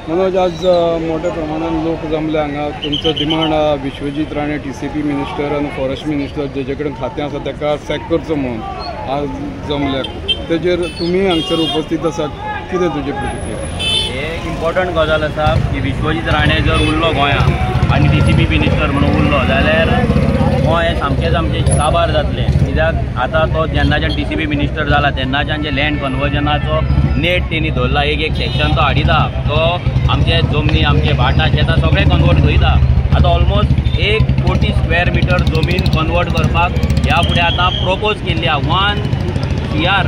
मनोज, आज मोठ्या प्रमाणात लोक जमले हांगा. तुमचं demand Vishwajit Rane TCP minister आणि फॉरेस्ट मिनिस्टर जेजे कडेन खातें आसा ताका सॅक करचो म्हणून आज जमल्यात. तेजेर तुमी हांगसर उपस्थित आसात, कितें तुजी प्रतिक्रिया? हे इम्पॉर्टंट गजाल आसा की विश्वजीत राणे जर उरलो गोंयांत आनी TCP मिनिस्टर म्हणून उरलो जाल्यार गोंय सामकेंच आमचें काबार जातलें. कित्याक आतां तो जेन्नाच्यान TCP मिनिस्टर जाला तेन्नाच्यान जे लँड कन्वर्जनाचो नेट तेणी धरला, एक सेक्शन तो हाडिता, तो आमचे जमनी आमचे भाटां शेतां सगळें कन्वर्ट करता. आतां ऑलमोस्ट 1 कोटी स्क्वेअर मिटर जमीन कन्वर्ट करपाक ह्या फुडें आतां प्रोपोज केल्ली आहा. 1 CR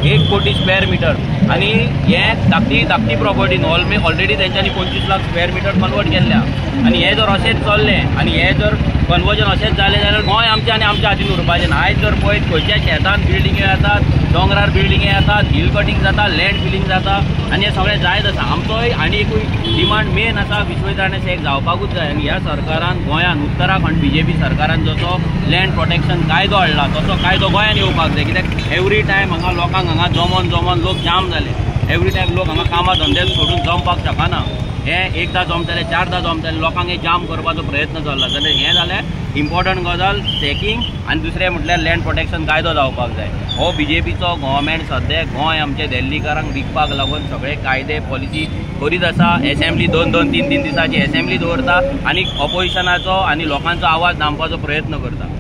1 कोटी स्क्वेअर मिटर. आनी हें धाकटी प्रॉपर्टीन ऑलरेडी तेंच्यांनी 25 लाख स्क्वेअर मिटर कन्वर्ट केल्ल्या. आनी हें जर अशेंच चल्लें आनी हें जर कन्वर्जन अशेंच जालें जाल्यार गोंय आमचें आनी आमच्या हातीन उरपाचें ना. आयज जर पळयत खंयच्या शेतान बिल्डिंगे येतात, दोंगरार बिल्डिंगे येतात, हिल कटींग जाता, लँड फिलींग जाता आनी हें सगळें जायत आसा. आमचोय आनी एकूय डिमांड मेन आसा विश्वजीत राणे सॅक जावपाकूच जाय. आनी ह्या सरकारान गोंयान उत्तराखंड BJP सरकारान जसो लँड प्रोटेक्शन कायदो हाडला तसो कायदो गोंयान येवपाक जाय. कित्याक एवरी टायम हांगा लोकांक हांगा जमोन लोक जाम जाले. एवरी टायम लोक हांगा कामां धंदे सोडून जमपाक शकना. हें एकदां जमतलें, 4दां जमतलें, लोकांक हें जाम करपाचो प्रयत्न चल्ला जाल्यार हें जाल्यार इम्पॉर्टंट गजाल सॅकींग. आनी दुसरें म्हटल्यार लँड प्रोटेक्शन कायदो जावपाक जाय. हो BJPचो गव्हर्मेंट सद्या गोंय आमचे दिल्लीकारांक विकपाक लागून सगळे कायदे पॉलिसी करीत आसा. असेंब्ली 2-2, 3-3 दिसाची असेंब्ली दवरता आनी ऑपोजिशनाचो आनी लोकांचो आवाज दामपाचो प्रयत्न करता.